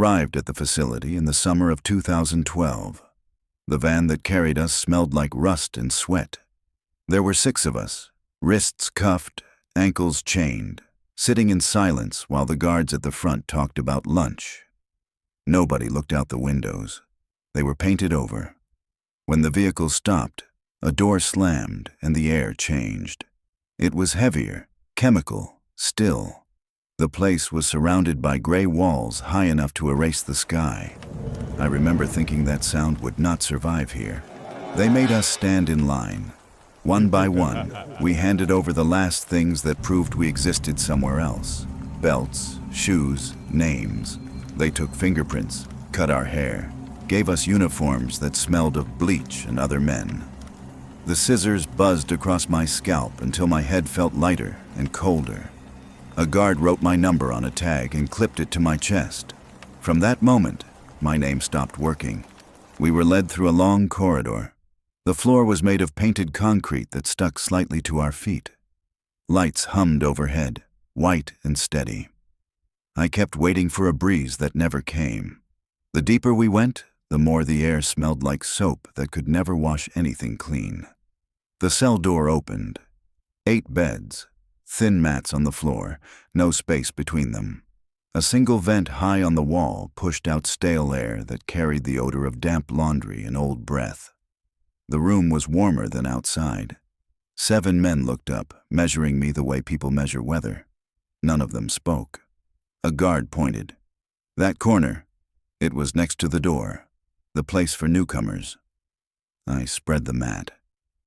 arrived at the facility in the summer of 2012. The van that carried us smelled like rust and sweat. There were 6 of us, wrists cuffed, ankles chained, sitting in silence while the guards at the front talked about lunch. Nobody looked out the windows. They were painted over. When the vehicle stopped, a door slammed and the air changed. It was heavier, chemical, still. The place was surrounded by gray walls high enough to erase the sky. I remember thinking that sound would not survive here. They made us stand in line. One by one, we handed over the last things that proved we existed somewhere else. Belts, shoes, names. They took fingerprints, cut our hair, gave us uniforms that smelled of bleach and other men. The scissors buzzed across my scalp until my head felt lighter and colder. A guard wrote my number on a tag and clipped it to my chest. From that moment, my name stopped working. We were led through a long corridor. The floor was made of painted concrete that stuck slightly to our feet. Lights hummed overhead, white and steady. I kept waiting for a breeze that never came. The deeper we went, the more the air smelled like soap that could never wash anything clean. The cell door opened. 8 beds, thin mats on the floor, no space between them. A single vent high on the wall pushed out stale air that carried the odor of damp laundry and old breath. The room was warmer than outside. 7 men looked up, measuring me the way people measure weather. None of them spoke. A guard pointed. That corner. It was next to the door, the place for newcomers. I spread the mat.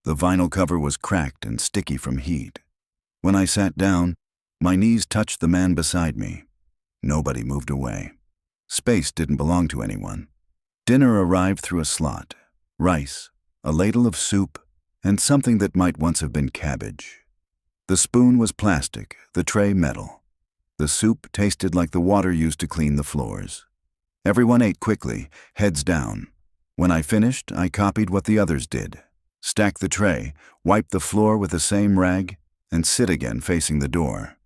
The vinyl cover was cracked and sticky from heat. When I sat down, my knees touched the man beside me. Nobody moved away. Space didn't belong to anyone. Dinner arrived through a slot. Rice, a ladle of soup, and something that might once have been cabbage. The spoon was plastic, the tray metal. The soup tasted like the water used to clean the floors. Everyone ate quickly, heads down. When I finished, I copied what the others did. Stack the tray, wipe the floor with the same rag, and sit again facing the door.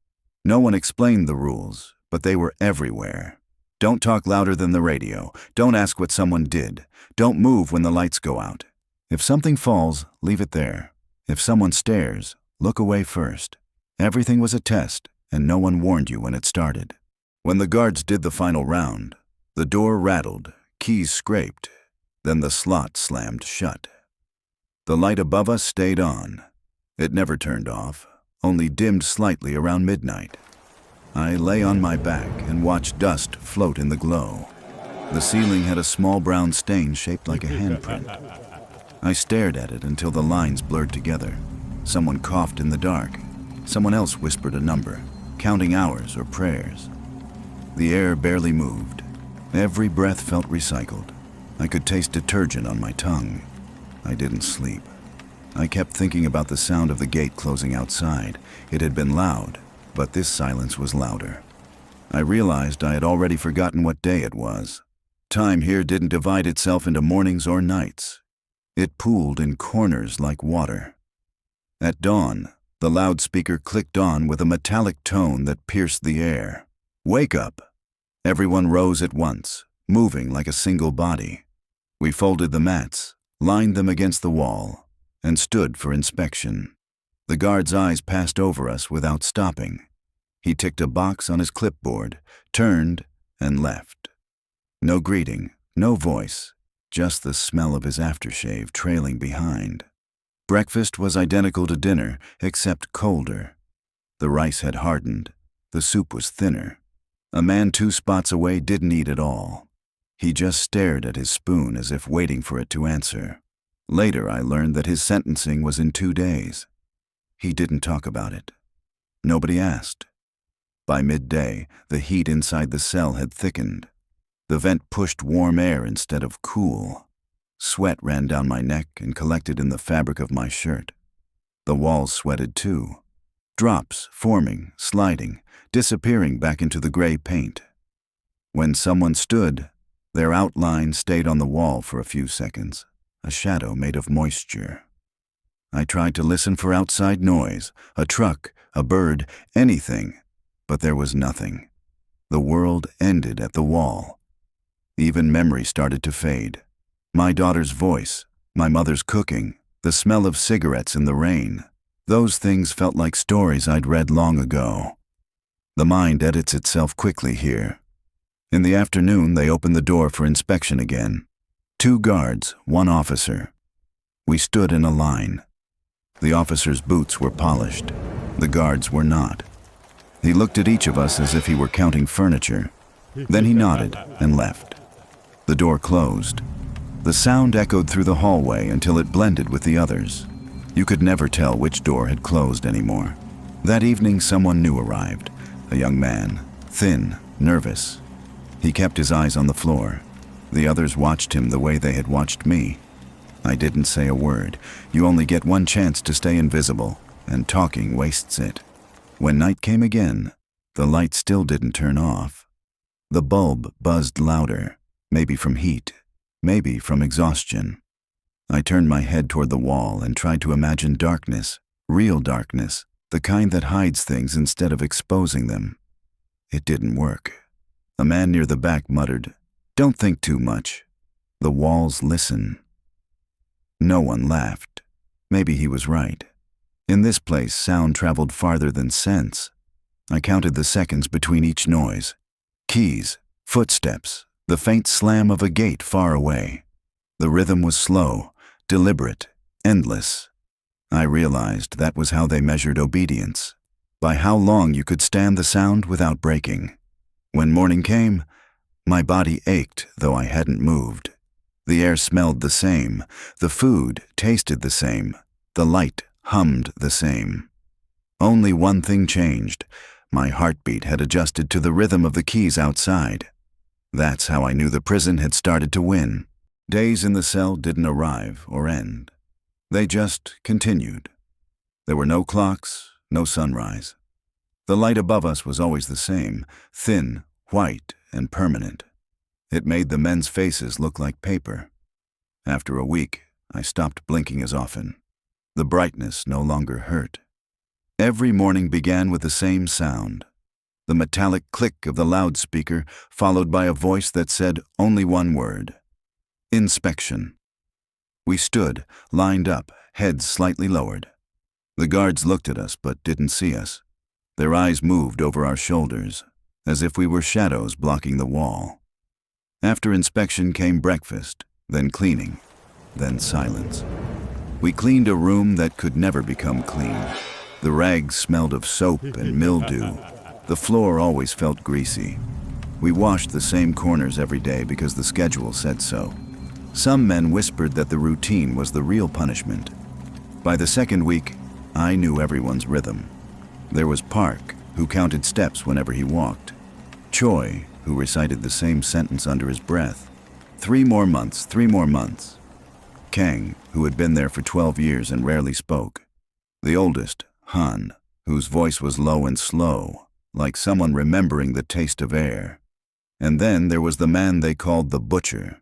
No one explained the rules, but they were everywhere. Don't talk louder than the radio. Don't ask what someone did. Don't move when the lights go out. If something falls, leave it there. If someone stares, look away first. Everything was a test, and no one warned you when it started. When the guards did the final round, the door rattled, keys scraped, then the slot slammed shut. The light above us stayed on. It never turned off, only dimmed slightly around midnight. I lay on my back and watched dust float in the glow. The ceiling had a small brown stain shaped like a handprint. I stared at it until the lines blurred together. Someone coughed in the dark. Someone else whispered a number, counting hours or prayers. The air barely moved. Every breath felt recycled. I could taste detergent on my tongue. I didn't sleep. I kept thinking about the sound of the gate closing outside. It had been loud, but this silence was louder. I realized I had already forgotten what day it was. Time here didn't divide itself into mornings or nights. It pooled in corners like water. At dawn, the loudspeaker clicked on with a metallic tone that pierced the air. "Wake up!" Everyone rose at once, moving like a single body. We folded the mats, lined them against the wall, and stood for inspection. The guard's eyes passed over us without stopping. He ticked a box on his clipboard, turned, and left. No greeting, no voice, just the smell of his aftershave trailing behind. Breakfast was identical to dinner, except colder. The rice had hardened. The soup was thinner. A man 2 spots away didn't eat at all. He just stared at his spoon as if waiting for it to answer. Later, I learned that his sentencing was in 2 days. He didn't talk about it. Nobody asked. By midday, the heat inside the cell had thickened. The vent pushed warm air instead of cool. Sweat ran down my neck and collected in the fabric of my shirt. The walls sweated too. Drops forming, sliding, disappearing back into the gray paint. When someone stood, their outline stayed on the wall for a few seconds, a shadow made of moisture. I tried to listen for outside noise, a truck, a bird, anything, but there was nothing. The world ended at the wall, Even memory started to fade. My daughter's voice, my mother's cooking, the smell of cigarettes in the rain. Those things felt like stories I'd read long ago. The mind edits itself quickly here. In the afternoon, they opened the door for inspection again. 2 guards, 1 officer. We stood in a line. The officer's boots were polished. The guards were not. He looked at each of us as if he were counting furniture. Then he nodded and left. The door closed. The sound echoed through the hallway until it blended with the others. You could never tell which door had closed anymore. That evening, someone new arrived. A young man, thin, nervous. He kept his eyes on the floor. The others watched him the way they had watched me. I didn't say a word. You only get one chance to stay invisible, and talking wastes it. When night came again, the light still didn't turn off. The bulb buzzed louder, maybe from heat, maybe from exhaustion. I turned my head toward the wall and tried to imagine darkness, real darkness, the kind that hides things instead of exposing them. It didn't work. A man near the back muttered, "Don't think too much. The walls listen." No one laughed. Maybe he was right. In this place, sound traveled farther than sense. I counted the seconds between each noise. Keys, footsteps, the faint slam of a gate far away. The rhythm was slow, deliberate, endless. I realized that was how they measured obedience, by how long you could stand the sound without breaking. When morning came, my body ached though I hadn't moved. The air smelled the same, the food tasted the same, the light hummed the same. Only one thing changed. My heartbeat had adjusted to the rhythm of the keys outside. That's how I knew the prison had started to win. Days in the cell didn't arrive or end. They just continued. There were no clocks, no sunrise. The light above us was always the same, thin, white, and permanent. It made the men's faces look like paper. After a week, I stopped blinking as often. The brightness no longer hurt. Every morning began with the same sound. The metallic click of the loudspeaker, followed by a voice that said only one word: inspection. We stood, lined up, heads slightly lowered. The guards looked at us but didn't see us. Their eyes moved over our shoulders, as if we were shadows blocking the wall. After inspection came breakfast, then cleaning, then silence. We cleaned a room that could never become clean. The rags smelled of soap and mildew. The floor always felt greasy. We washed the same corners every day because the schedule said so. Some men whispered that the routine was the real punishment. By the second week, I knew everyone's rhythm. There was Park, who counted steps whenever he walked. Choi, who recited the same sentence under his breath. 3 more months, 3 more months. Kang, who had been there for 12 years and rarely spoke. The oldest, Han, whose voice was low and slow, like someone remembering the taste of air. And then there was the man they called the Butcher.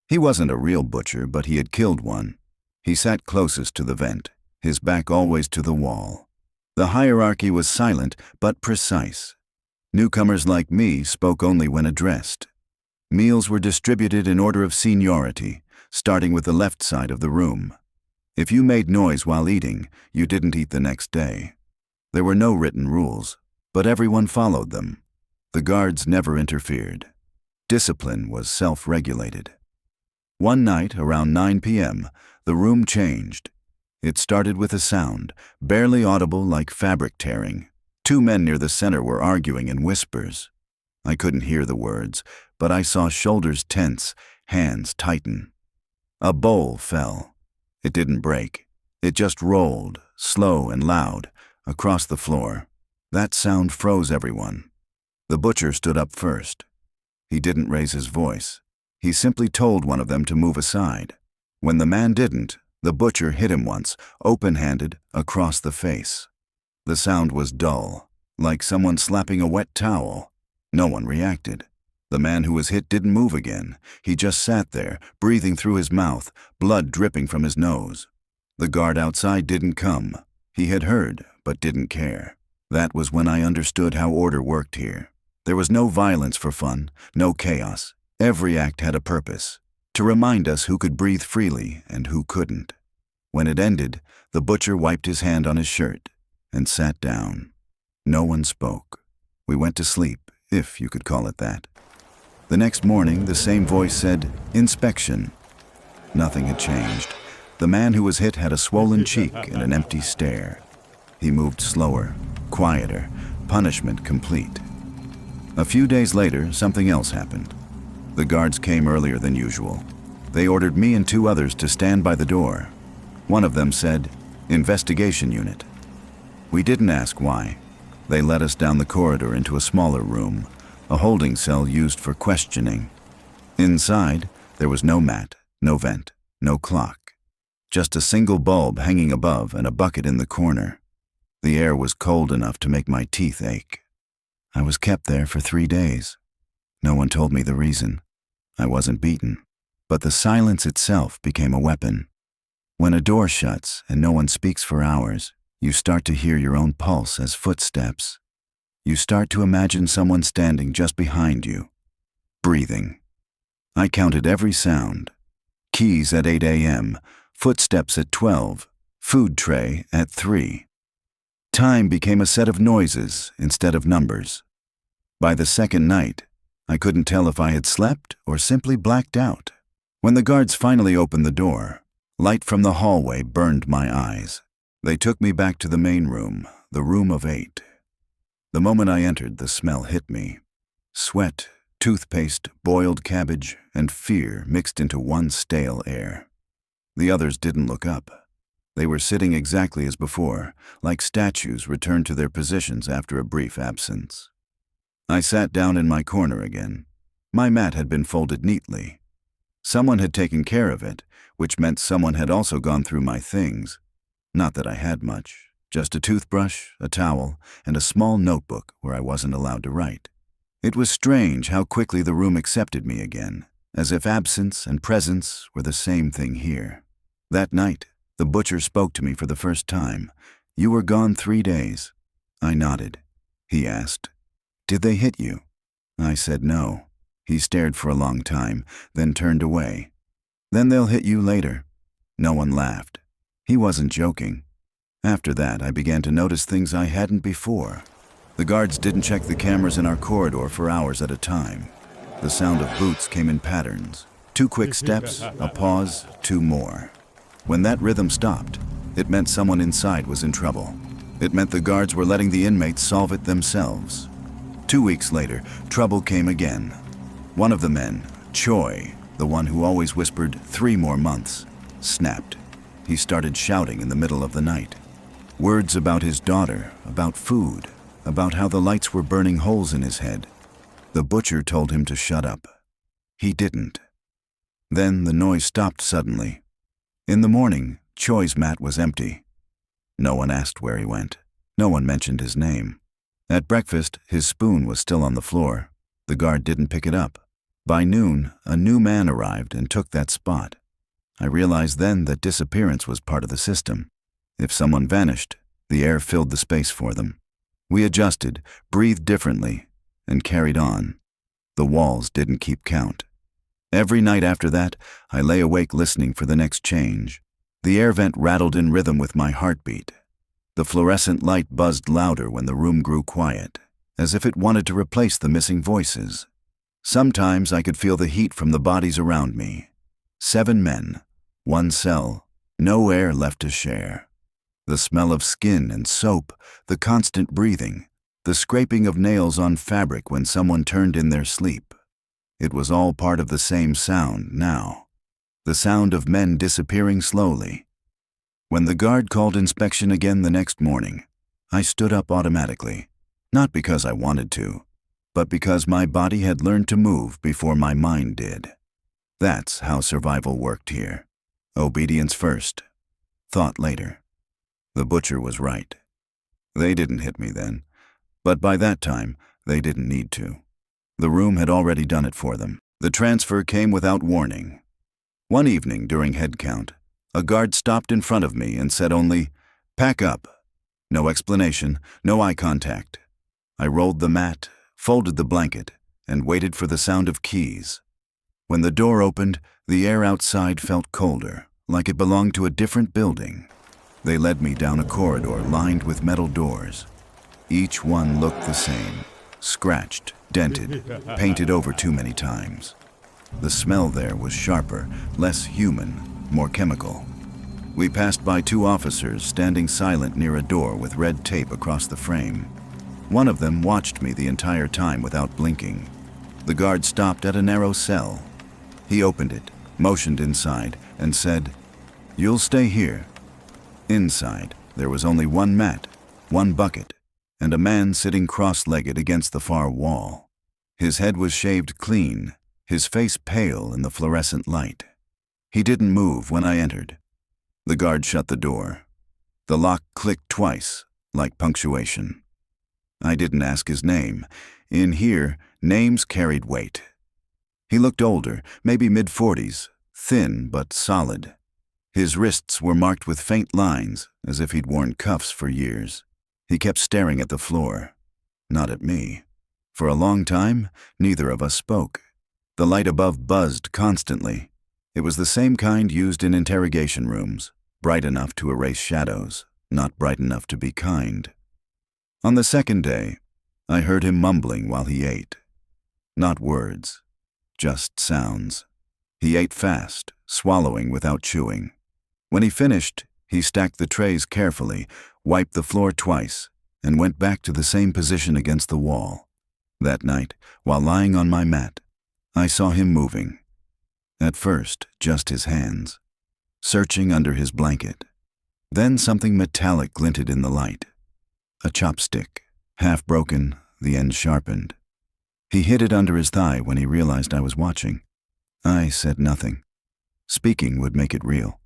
He wasn't a real butcher, but he had killed one. He sat closest to the vent, his back always to the wall. The hierarchy was silent but precise. Newcomers like me spoke only when addressed. Meals were distributed in order of seniority, starting with the left side of the room. If you made noise while eating, you didn't eat the next day. There were no written rules, but everyone followed them. The guards never interfered. Discipline was self-regulated. One night, around 9 p.m., the room changed. It started with a sound, barely audible like fabric tearing. 2 men near the center were arguing in whispers. I couldn't hear the words, but I saw shoulders tense, hands tighten. A bowl fell. It didn't break. It just rolled, slow and loud, across the floor. That sound froze everyone. The butcher stood up first. He didn't raise his voice. He simply told one of them to move aside. When the man didn't, the butcher hit him once, open-handed, across the face. The sound was dull, like someone slapping a wet towel. No one reacted. The man who was hit didn't move again. He just sat there, breathing through his mouth, blood dripping from his nose. The guard outside didn't come. He had heard, but didn't care. That was when I understood how order worked here. There was no violence for fun, no chaos. Every act had a purpose, to remind us who could breathe freely and who couldn't. When it ended, the butcher wiped his hand on his shirt and sat down. No one spoke. We went to sleep, if you could call it that. The next morning, the same voice said, "Inspection." Nothing had changed. The man who was hit had a swollen cheek and an empty stare. He moved slower, quieter, punishment complete. A few days later, something else happened. The guards came earlier than usual. They ordered me and 2 others to stand by the door. One of them said, "Investigation unit." We didn't ask why. They led us down the corridor into a smaller room, a holding cell used for questioning. Inside, there was no mat, no vent, no clock. Just a single bulb hanging above and a bucket in the corner. The air was cold enough to make my teeth ache. I was kept there for 3 days. No one told me the reason. I wasn't beaten, but the silence itself became a weapon. When a door shuts and no one speaks for hours, you start to hear your own pulse as footsteps. You start to imagine someone standing just behind you, breathing. I counted every sound. Keys at 8 a.m., footsteps at 12, food tray at 3. Time became a set of noises instead of numbers. By the second night, I couldn't tell if I had slept or simply blacked out. When the guards finally opened the door, light from the hallway burned my eyes. They took me back to the main room, the room of 8. The moment I entered, the smell hit me. Sweat, toothpaste, boiled cabbage, and fear mixed into one stale air. The others didn't look up. They were sitting exactly as before, like statues returned to their positions after a brief absence. I sat down in my corner again. My mat had been folded neatly. Someone had taken care of it, which meant someone had also gone through my things. Not that I had much, just a toothbrush, a towel, and a small notebook where I wasn't allowed to write. It was strange how quickly the room accepted me again, as if absence and presence were the same thing here. That night, the butcher spoke to me for the first time. "You were gone 3 days." I nodded. He asked, "Did they hit you?" I said no. He stared for a long time, then turned away. "Then they'll hit you later." No one laughed. He wasn't joking. After that, I began to notice things I hadn't before. The guards didn't check the cameras in our corridor for hours at a time. The sound of boots came in patterns. 2 quick steps, a pause, 2 more. When that rhythm stopped, it meant someone inside was in trouble. It meant the guards were letting the inmates solve it themselves. 2 weeks later, trouble came again. One of the men, Choi, the one who always whispered 3 more months, snapped. He started shouting in the middle of the night. Words about his daughter, about food, about how the lights were burning holes in his head. The butcher told him to shut up. He didn't. Then the noise stopped suddenly. In the morning, Choi's mat was empty. No one asked where he went. No one mentioned his name. At breakfast, his spoon was still on the floor. The guard didn't pick it up. By noon, a new man arrived and took that spot. I realized then that disappearance was part of the system. If someone vanished, the air filled the space for them. We adjusted, breathed differently, and carried on. The walls didn't keep count. Every night after that, I lay awake listening for the next change. The air vent rattled in rhythm with my heartbeat. The fluorescent light buzzed louder when the room grew quiet, as if it wanted to replace the missing voices. Sometimes I could feel the heat from the bodies around me. 7 men, 1 cell, no air left to share. The smell of skin and soap, the constant breathing, the scraping of nails on fabric when someone turned in their sleep. It was all part of the same sound now. The sound of men disappearing slowly. When the guard called inspection again the next morning, I stood up automatically, not because I wanted to, but because my body had learned to move before my mind did. That's how survival worked here. Obedience first, thought later. The butcher was right. They didn't hit me then, but by that time, they didn't need to. The room had already done it for them. The transfer came without warning. One evening during head count, a guard stopped in front of me and said only, "Pack up." No explanation, no eye contact. I rolled the mat, folded the blanket, and waited for the sound of keys. When the door opened, the air outside felt colder, like it belonged to a different building. They led me down a corridor lined with metal doors. Each one looked the same, scratched, dented, painted over too many times. The smell there was sharper, less human, more chemical. We passed by 2 officers standing silent near a door with red tape across the frame. One of them watched me the entire time without blinking. The guard stopped at a narrow cell. He opened it, motioned inside, and said, "You'll stay here." Inside, there was only one mat, one bucket, and a man sitting cross-legged against the far wall. His head was shaved clean, his face pale in the fluorescent light. He didn't move when I entered. The guard shut the door. The lock clicked twice, like punctuation. I didn't ask his name. In here, names carried weight. He looked older, maybe mid-40s, thin but solid. His wrists were marked with faint lines, as if he'd worn cuffs for years. He kept staring at the floor, not at me. For a long time, neither of us spoke. The light above buzzed constantly. It was the same kind used in interrogation rooms, bright enough to erase shadows, not bright enough to be kind. On the second day, I heard him mumbling while he ate. Not words, just sounds. He ate fast, swallowing without chewing. When he finished, he stacked the trays carefully, wiped the floor twice, and went back to the same position against the wall. That night, while lying on my mat, I saw him moving. At first, just his hands, searching under his blanket. Then something metallic glinted in the light. A chopstick, half broken, the end sharpened. He hid it under his thigh when he realized I was watching. I said nothing. Speaking would make it real.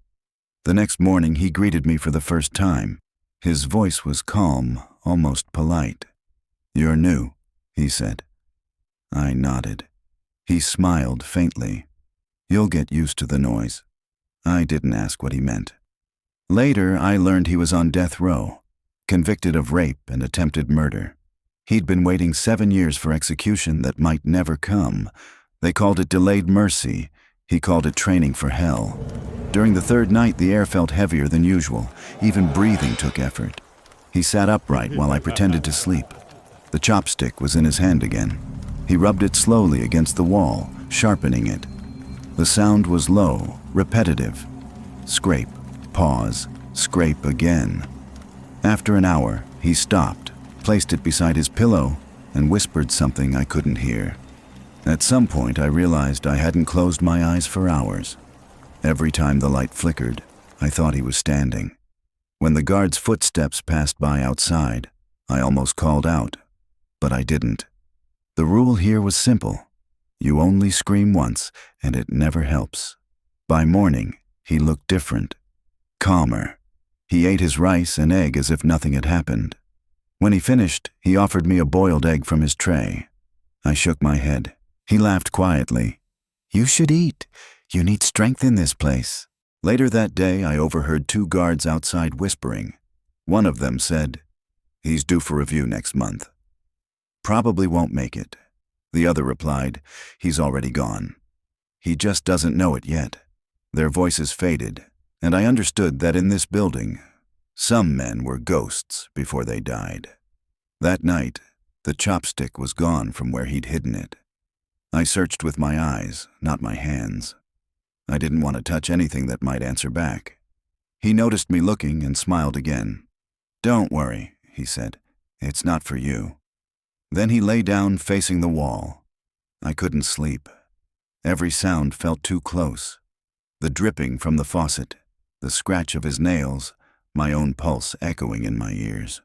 The next morning, he greeted me for the first time. His voice was calm, almost polite. "You're new," he said. I nodded. He smiled faintly. "You'll get used to the noise." I didn't ask what he meant. Later, I learned he was on death row, convicted of rape and attempted murder. He'd been waiting 7 years for execution that might never come. They called it delayed mercy. He called it training for hell. During the 3rd night, the air felt heavier than usual. Even breathing took effort. He sat upright while I pretended to sleep. The chopstick was in his hand again. He rubbed it slowly against the wall, sharpening it. The sound was low, repetitive. Scrape, pause, scrape again. After an hour, he stopped, placed it beside his pillow, and whispered something I couldn't hear. At some point, I realized I hadn't closed my eyes for hours. Every time the light flickered, I thought he was standing. When the guard's footsteps passed by outside, I almost called out, but I didn't. The rule here was simple. You only scream once, and it never helps. By morning, he looked different, calmer. He ate his rice and egg as if nothing had happened. When he finished, he offered me a boiled egg from his tray. I shook my head. He laughed quietly. "You should eat. You need strength in this place." Later that day, I overheard 2 guards outside whispering. One of them said, "He's due for review next month. Probably won't make it." The other replied, "He's already gone. He just doesn't know it yet." Their voices faded, and I understood that in this building, some men were ghosts before they died. That night, the chopstick was gone from where he'd hidden it. I searched with my eyes, not my hands. I didn't want to touch anything that might answer back. He noticed me looking and smiled again. "Don't worry," he said. "It's not for you." Then he lay down facing the wall. I couldn't sleep. Every sound felt too close. The dripping from the faucet, the scratch of his nails, my own pulse echoing in my ears.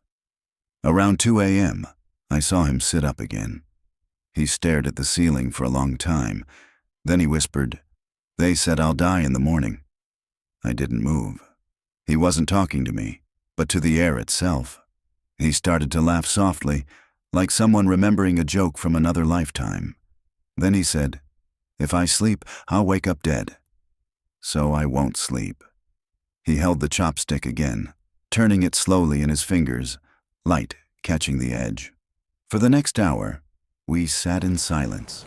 Around 2 a.m., I saw him sit up again. He stared at the ceiling for a long time. Then he whispered, "They said I'll die in the morning." I didn't move. He wasn't talking to me, but to the air itself. He started to laugh softly, like someone remembering a joke from another lifetime. Then he said, "If I sleep, I'll wake up dead. So I won't sleep." He held the chopstick again, turning it slowly in his fingers, light catching the edge. For the next hour, we sat in silence.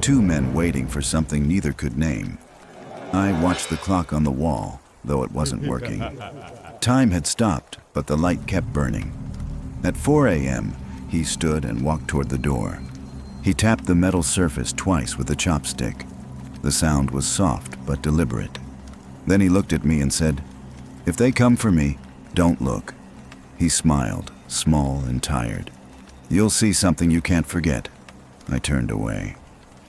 Two men waiting for something neither could name. I watched the clock on the wall, though it wasn't working. Time had stopped, but the light kept burning. At 4 a.m., he stood and walked toward the door. He tapped the metal surface twice with a chopstick. The sound was soft but deliberate. Then he looked at me and said, "If they come for me, don't look." He smiled, small and tired. "You'll see something you can't forget." I turned away.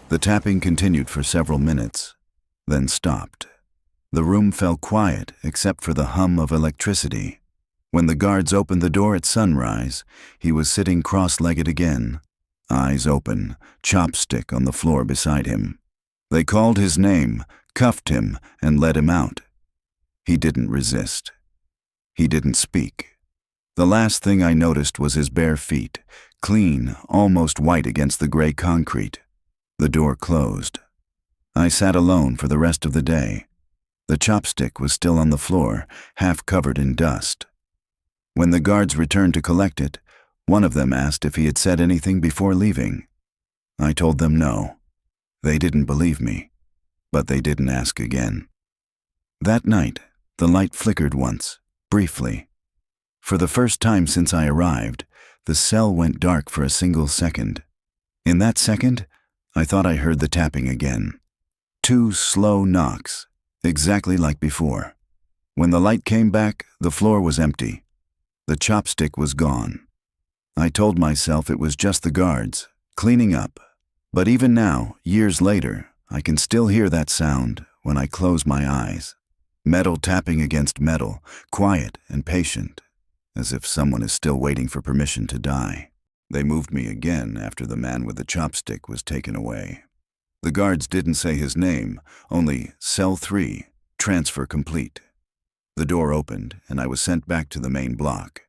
The tapping continued for several minutes, then stopped. The room fell quiet except for the hum of electricity. When the guards opened the door at sunrise, he was sitting cross-legged again, eyes open, chopstick on the floor beside him. They called his name, cuffed him, and led him out. He didn't resist. He didn't speak. The last thing I noticed was his bare feet, clean, almost white against the gray concrete. The door closed. I sat alone for the rest of the day. The chopstick was still on the floor, half covered in dust. When the guards returned to collect it, one of them asked if he had said anything before leaving. I told them no. They didn't believe me, but they didn't ask again. That night, the light flickered once, briefly. For the first time since I arrived, the cell went dark for a single second. In that second, I thought I heard the tapping again. 2 slow knocks, exactly like before. When the light came back, the floor was empty. The chopstick was gone. I told myself it was just the guards, cleaning up. But even now, years later, I can still hear that sound when I close my eyes. Metal tapping against metal, quiet and patient, as if someone is still waiting for permission to die. They moved me again after the man with the chopstick was taken away. The guards didn't say his name, only Cell 3, transfer complete. The door opened, and I was sent back to the main block.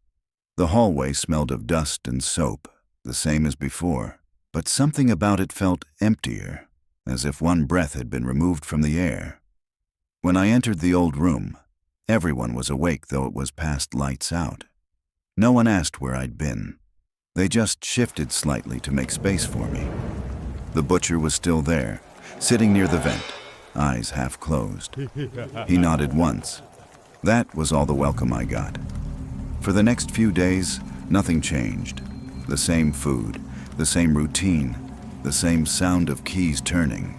The hallway smelled of dust and soap, the same as before, but something about it felt emptier, as if one breath had been removed from the air. When I entered the old room, everyone was awake, though it was past lights out. No one asked where I'd been. They just shifted slightly to make space for me. The butcher was still there, sitting near the vent, eyes half closed. He nodded once. That was all the welcome I got. For the next few days, nothing changed. The same food, the same routine, the same sound of keys turning.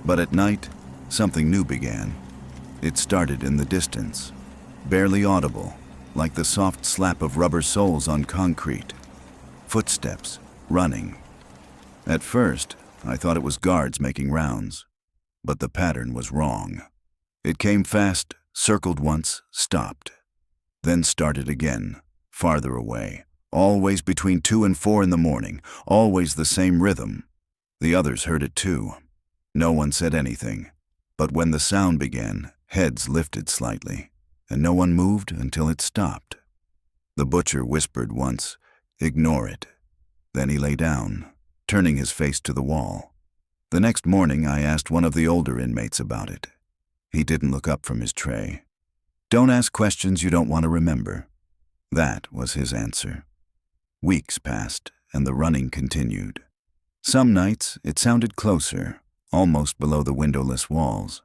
But at night, something new began. It started in the distance, barely audible, like the soft slap of rubber soles on concrete. Footsteps, running. At first, I thought it was guards making rounds, but the pattern was wrong. It came fast, circled once, stopped, then started again, farther away, always between 2 and 4 in the morning, always the same rhythm. The others heard it too. No one said anything, but when the sound began, heads lifted slightly, and no one moved until it stopped. The butcher whispered once, "Ignore it." Then he lay down, turning his face to the wall. The next morning, I asked one of the older inmates about it. He didn't look up from his tray. "Don't ask questions you don't want to remember." That was his answer. Weeks passed, and the running continued. Some nights, it sounded closer, almost below the windowless walls.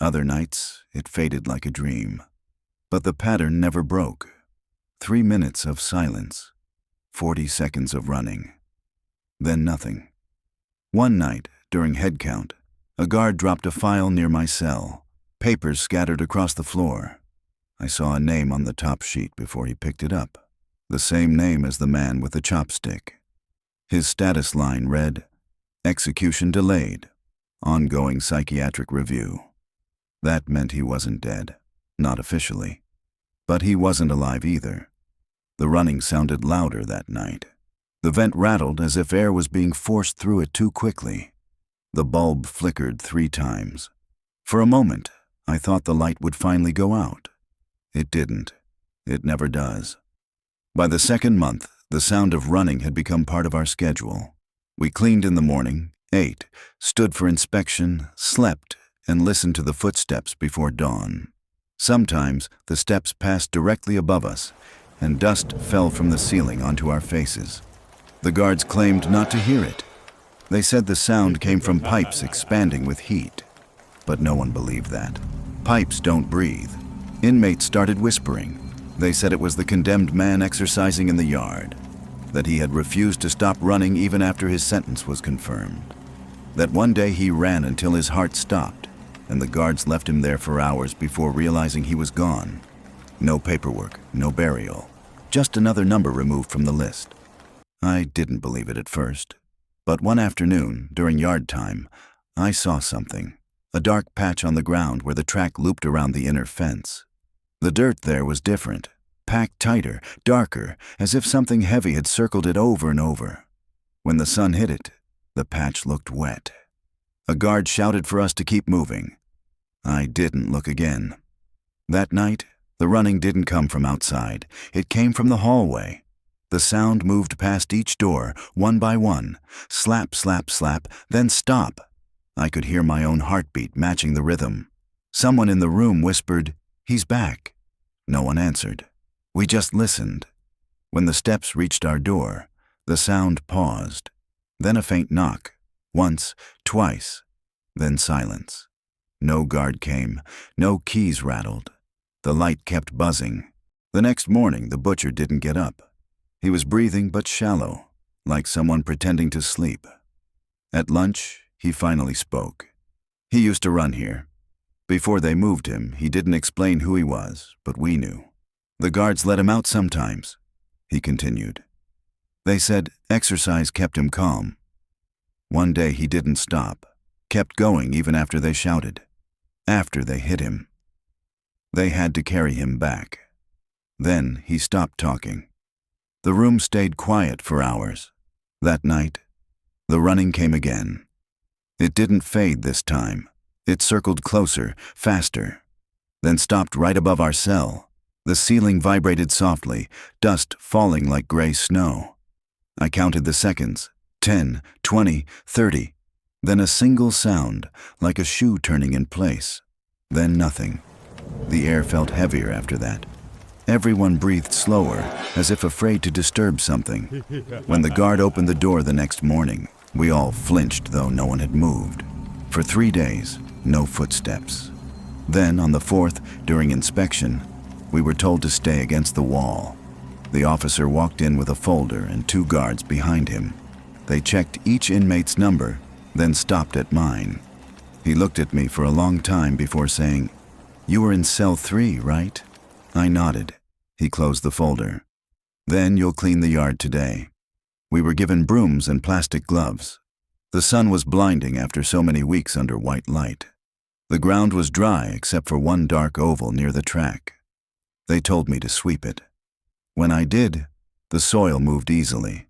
Other nights, it faded like a dream. But the pattern never broke. 3 minutes of silence, 40 seconds of running, then nothing. One night, during head count, a guard dropped a file near my cell, papers scattered across the floor. I saw a name on the top sheet before he picked it up, the same name as the man with the chopstick. His status line read, "Execution delayed, ongoing psychiatric review." That meant he wasn't dead, not officially. But he wasn't alive either. The running sounded louder that night. The vent rattled as if air was being forced through it too quickly. The bulb flickered 3 times. For a moment, I thought the light would finally go out. It didn't. It never does. By the second month, the sound of running had become part of our schedule. We cleaned in the morning, ate, stood for inspection, slept, and listened to the footsteps before dawn. Sometimes the steps passed directly above us, and dust fell from the ceiling onto our faces. The guards claimed not to hear it. They said the sound came from pipes expanding with heat, but no one believed that. Pipes don't breathe. Inmates started whispering. They said it was the condemned man exercising in the yard, that he had refused to stop running even after his sentence was confirmed, that one day he ran until his heart stopped, and the guards left him there for hours before realizing he was gone. No paperwork, no burial, just another number removed from the list. I didn't believe it at first, but one afternoon, during yard time, I saw something, a dark patch on the ground where the track looped around the inner fence. The dirt there was different, packed tighter, darker, as if something heavy had circled it over and over. When the sun hit it, the patch looked wet. A guard shouted for us to keep moving. I didn't look again. That night, the running didn't come from outside. It came from the hallway. The sound moved past each door, one by one. Slap, slap, slap, then stop. I could hear my own heartbeat matching the rhythm. Someone in the room whispered, "He's back." No one answered. We just listened. When the steps reached our door, the sound paused. Then a faint knock. Once, twice, then silence. No guard came, no keys rattled. The light kept buzzing. The next morning, the butcher didn't get up. He was breathing but shallow, like someone pretending to sleep. At lunch, he finally spoke. He used to run here. Before they moved him, he didn't explain who he was, but we knew. The guards let him out sometimes, he continued. They said exercise kept him calm. One day he didn't stop, kept going even after they shouted, after they hit him. They had to carry him back. Then he stopped talking. The room stayed quiet for hours. That night, the running came again. It didn't fade this time. It circled closer, faster, then stopped right above our cell. The ceiling vibrated softly, dust falling like gray snow. I counted the seconds, 10, 20, 30, then a single sound, like a shoe turning in place. Then nothing. The air felt heavier after that. Everyone breathed slower, as if afraid to disturb something. When the guard opened the door the next morning, we all flinched, though no one had moved. For 3 days, no footsteps. Then, on the 4th, during inspection, we were told to stay against the wall. The officer walked in with a folder and 2 guards behind him. They checked each inmate's number, then stopped at mine. He looked at me for a long time before saying, "You were in cell 3, right?" I nodded. He closed the folder. "Then you'll clean the yard today." We were given brooms and plastic gloves. The sun was blinding after so many weeks under white light. The ground was dry except for one dark oval near the track. They told me to sweep it. When I did, the soil moved easily,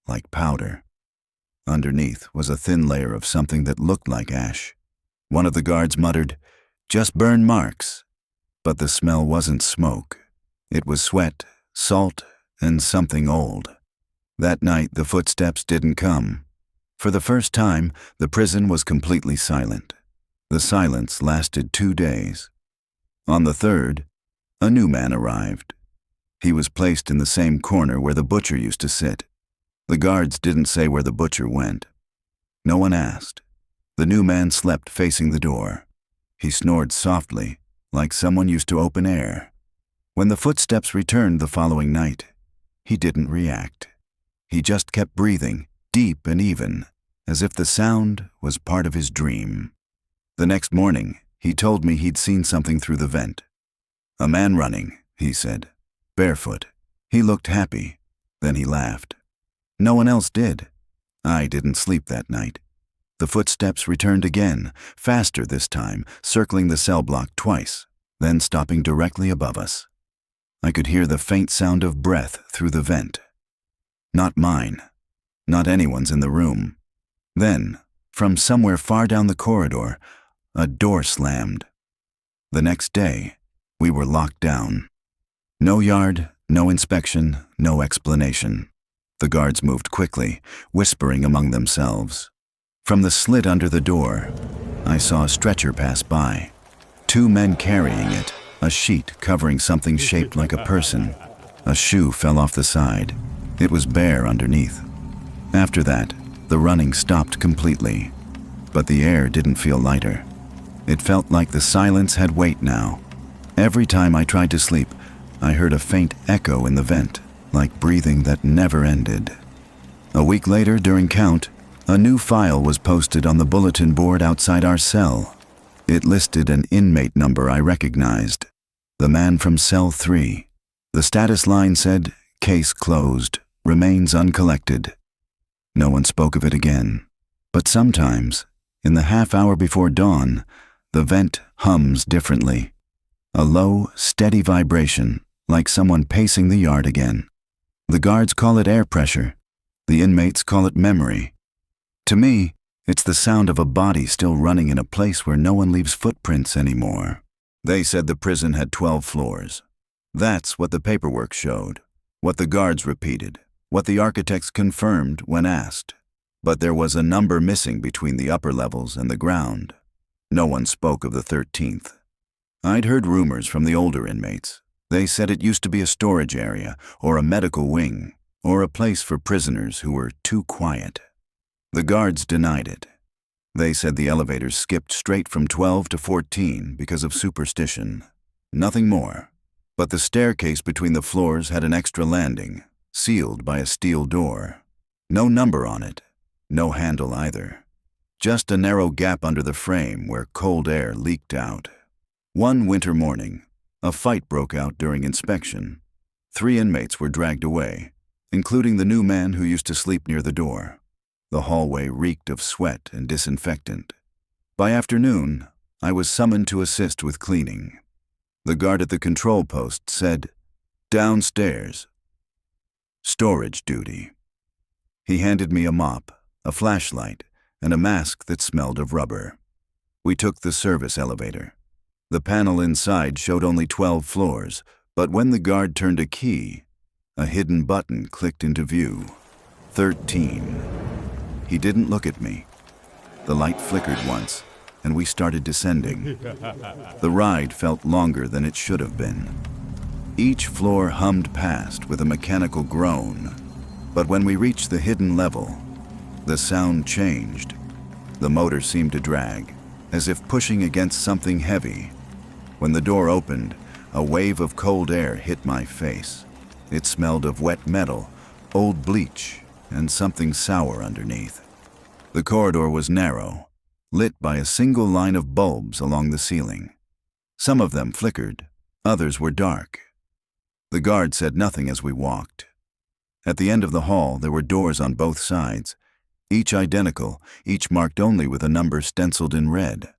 like powder. Underneath was a thin layer of something that looked like ash. One of the guards muttered, "Just burn marks." But the smell wasn't smoke. It was sweat, salt, and something old. That night, the footsteps didn't come. For the first time, the prison was completely silent. The silence lasted 2 days. On the 3rd, a new man arrived. He was placed in the same corner where the butcher used to sit. The guards didn't say where the butcher went. No one asked. The new man slept facing the door. He snored softly, like someone used to open air. When the footsteps returned the following night, he didn't react. He just kept breathing, deep and even, as if the sound was part of his dream. The next morning, he told me he'd seen something through the vent. "A man running," he said, "barefoot." He looked happy. Then he laughed. No one else did. I didn't sleep that night. The footsteps returned again, faster this time, circling the cell block twice, then stopping directly above us. I could hear the faint sound of breath through the vent. Not mine. Not anyone's in the room. Then, from somewhere far down the corridor, a door slammed. The next day, we were locked down. No yard, no inspection, no explanation. The guards moved quickly, whispering among themselves. From the slit under the door, I saw a stretcher pass by. 2 men carrying it, a sheet covering something shaped like a person. A shoe fell off the side. It was bare underneath. After that, The running stopped completely, but the air didn't feel lighter. It felt like the silence had weight now. Every time I tried to sleep, I heard a faint echo in the vent, like breathing that never ended. A week later, during count, a new file was posted on the bulletin board outside our cell. It listed an inmate number I recognized, the man from cell 3. The status line said, "Case closed, remains uncollected." No one spoke of it again. But sometimes, in the half hour before dawn, the vent hums differently. A low, steady vibration, like someone pacing the yard again. The guards call it air pressure. The inmates call it memory. To me, it's the sound of a body still running in a place where no one leaves footprints anymore. They said the prison had 12 floors. That's what the paperwork showed, what the guards repeated, what the architects confirmed when asked. But there was a number missing between the upper levels and the ground. No one spoke of the 13th. I'd heard rumors from the older inmates. They said it used to be a storage area, or a medical wing, or a place for prisoners who were too quiet. The guards denied it. They said the elevators skipped straight from 12 to 14 because of superstition. Nothing more. But the staircase between the floors had an extra landing, sealed by a steel door. No number on it, no handle either. Just a narrow gap under the frame where cold air leaked out. One winter morning, a fight broke out during inspection. 3 inmates were dragged away, including the new man who used to sleep near the door. The hallway reeked of sweat and disinfectant. By afternoon, I was summoned to assist with cleaning. The guard at the control post said, "Downstairs. Storage duty." He handed me a mop, a flashlight, and a mask that smelled of rubber. We took the service elevator. The panel inside showed only 12 floors, but when the guard turned a key, a hidden button clicked into view. 13. He didn't look at me. The light flickered once, and we started descending. The ride felt longer than it should have been. Each floor hummed past with a mechanical groan, but when we reached the hidden level, the sound changed. The motor seemed to drag, as if pushing against something heavy. When the door opened, a wave of cold air hit my face. It smelled of wet metal, old bleach, and something sour underneath. The corridor was narrow, lit by a single line of bulbs along the ceiling. Some of them flickered, others were dark. The guard said nothing as we walked. At the end of the hall, there were doors on both sides, each identical, each marked only with a number stenciled in red.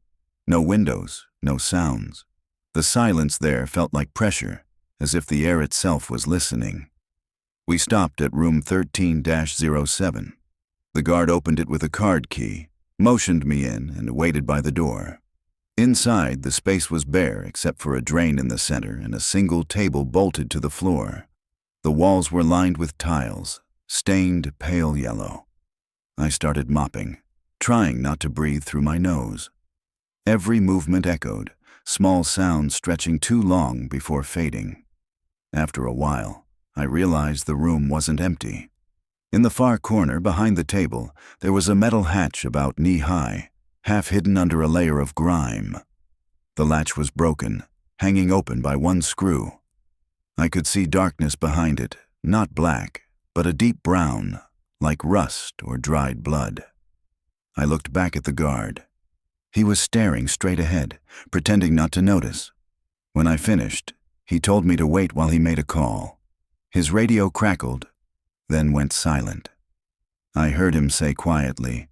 No windows, no sounds. The silence there felt like pressure, as if the air itself was listening. We stopped at room 13-07. The guard opened it with a card key, motioned me in, and waited by the door. Inside, the space was bare except for a drain in the center and a single table bolted to the floor. The walls were lined with tiles, stained pale yellow. I started mopping, trying not to breathe through my nose. Every movement echoed, small sounds stretching too long before fading. After a while, I realized the room wasn't empty. In the far corner, behind the table, there was a metal hatch about knee-high, half hidden under a layer of grime. The latch was broken, hanging open by one screw. I could see darkness behind it, not black, but a deep brown, like rust or dried blood. I looked back at the guard. He was staring straight ahead, pretending not to notice. When I finished, he told me to wait while he made a call. His radio crackled, then went silent. I heard him say quietly,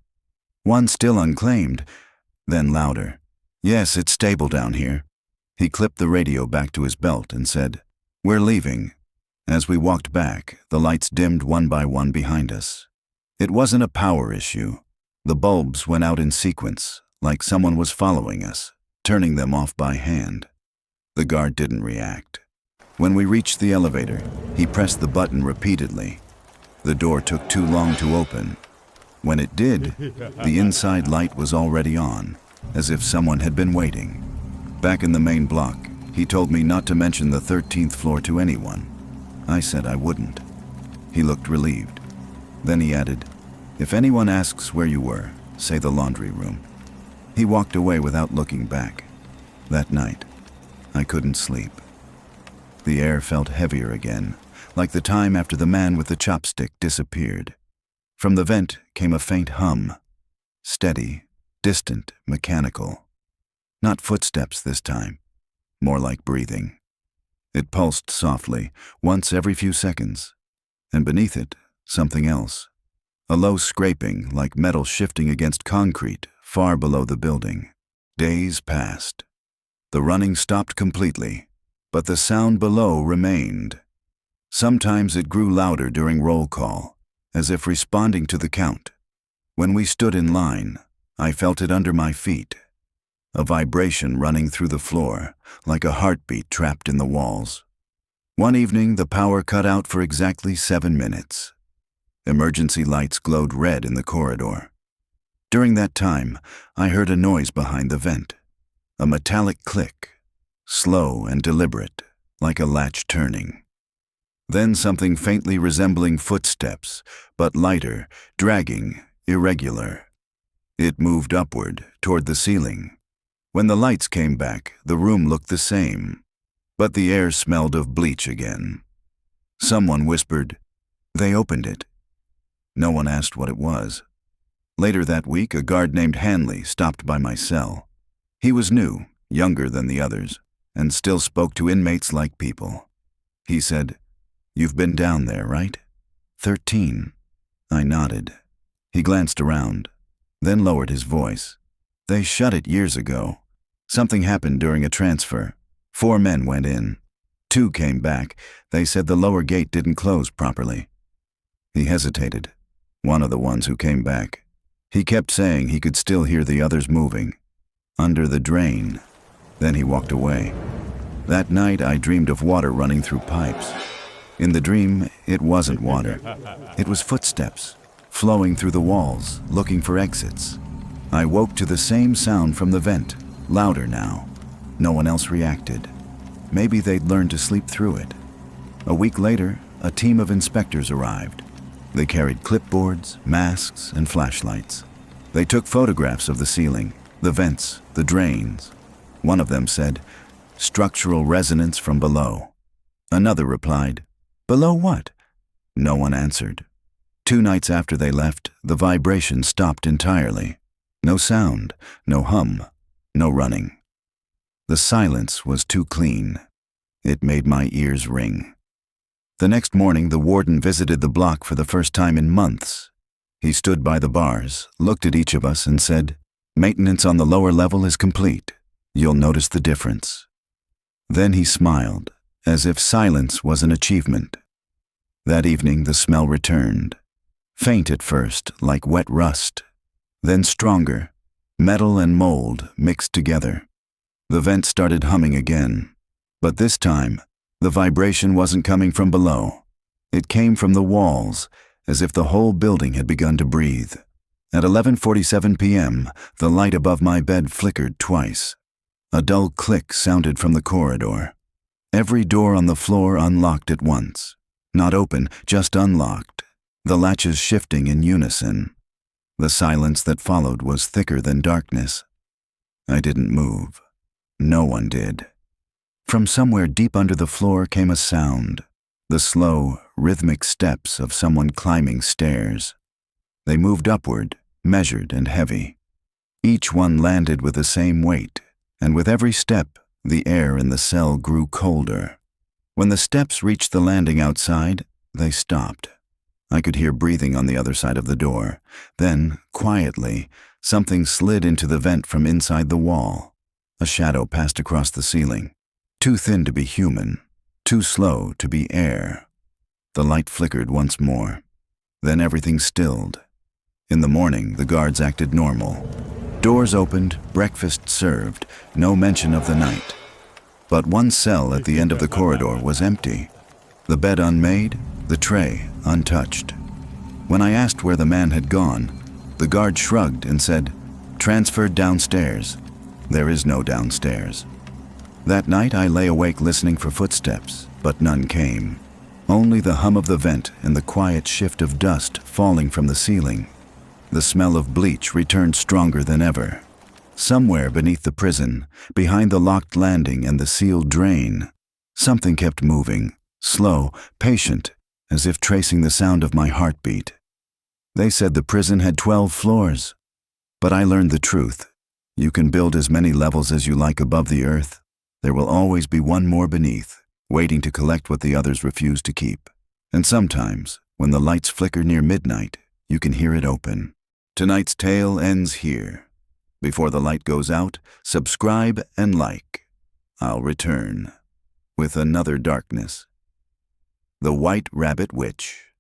"One still unclaimed," then louder, "Yes, it's stable down here." He clipped the radio back to his belt and said, "We're leaving." As we walked back, the lights dimmed one by one behind us. It wasn't a power issue. The bulbs went out in sequence, like someone was following us, turning them off by hand. The guard didn't react. When we reached the elevator, he pressed the button repeatedly. The door took too long to open. When it did, the inside light was already on, as if someone had been waiting. Back in the main block, he told me not to mention the 13th floor to anyone. I said I wouldn't. He looked relieved. Then he added, If anyone asks where you were, say the laundry room." He walked away without looking back. That night, I couldn't sleep. The air felt heavier again, like the time after the man with the chopstick disappeared. From the vent came a faint hum, steady, distant, mechanical. Not footsteps this time, more like breathing. It pulsed softly, once every few seconds, and beneath it, something else. A low scraping, like metal shifting against concrete, far below the building. Days passed. The running stopped completely, but the sound below remained. Sometimes it grew louder during roll call, as if responding to the count. When we stood in line, I felt it under my feet. A vibration running through the floor, like a heartbeat trapped in the walls. One evening, the power cut out for exactly 7 minutes. Emergency lights glowed red in the corridor. During that time, I heard a noise behind the vent. A metallic click, slow and deliberate, like a latch turning. Then something faintly resembling footsteps, but lighter, dragging, irregular. It moved upward, toward the ceiling. When the lights came back, the room looked the same, but the air smelled of bleach again. Someone whispered, "They opened it." No one asked what it was. Later that week, a guard named Hanley stopped by my cell. He was new, younger than the others, and still spoke to inmates like people. He said, "You've been down there, right?" 13. I nodded. He glanced around, then lowered his voice. "They shut it years ago. Something happened during a transfer. 4 men went in. 2 came back. They said the lower gate didn't close properly." He hesitated. One of the ones who came back. He kept saying he could still hear the others moving. Under the drain. Then he walked away. That night I dreamed of water running through pipes. In the dream, it wasn't water. It was footsteps, flowing through the walls, looking for exits. I woke to the same sound from the vent, louder now. No one else reacted. Maybe they'd learned to sleep through it. A week later, a team of inspectors arrived. They carried clipboards, masks, and flashlights. They took photographs of the ceiling, the vents, the drains. One of them said, "Structural resonance from below." Another replied, "Below what?" No one answered. 2 nights after they left, the vibration stopped entirely. No sound, no hum, no running. The silence was too clean. It made my ears ring. The next morning, the warden visited the block for the first time in months. He stood by the bars, looked at each of us, and said, "Maintenance on the lower level is complete. You'll notice the difference." Then he smiled, as if silence was an achievement. That evening, the smell returned. Faint at first, like wet rust. Then stronger, metal and mold mixed together. The vent started humming again, but this time, the vibration wasn't coming from below. It came from the walls, as if the whole building had begun to breathe. At 11:47 p.m., the light above my bed flickered twice. A dull click sounded from the corridor. Every door on the floor unlocked at once. Not open, just unlocked, the latches shifting in unison. The silence that followed was thicker than darkness. I didn't move. No one did. From somewhere deep under the floor came a sound, the slow, rhythmic steps of someone climbing stairs. They moved upward, measured and heavy. Each one landed with the same weight, and with every step, the air in the cell grew colder. When the steps reached the landing outside, they stopped. I could hear breathing on the other side of the door. Then, quietly, something slid into the vent from inside the wall. A shadow passed across the ceiling. Too thin to be human, too slow to be air. The light flickered once more. Then everything stilled. In the morning, the guards acted normal. Doors opened, breakfast served, no mention of the night. But one cell at the end of the corridor was empty. The bed unmade, the tray untouched. When I asked where the man had gone, the guard shrugged and said, "Transferred downstairs." There is no downstairs. That night I lay awake listening for footsteps, but none came. Only the hum of the vent and the quiet shift of dust falling from the ceiling. The smell of bleach returned stronger than ever. Somewhere beneath the prison, behind the locked landing and the sealed drain, something kept moving, slow, patient, as if tracing the sound of my heartbeat. They said the prison had 12 floors. But I learned the truth. You can build as many levels as you like above the earth. There will always be one more beneath, waiting to collect what the others refuse to keep. And sometimes, when the lights flicker near midnight, you can hear it open. Tonight's tale ends here. Before the light goes out, subscribe and like. I'll return with another darkness. The White Rabbit Witch.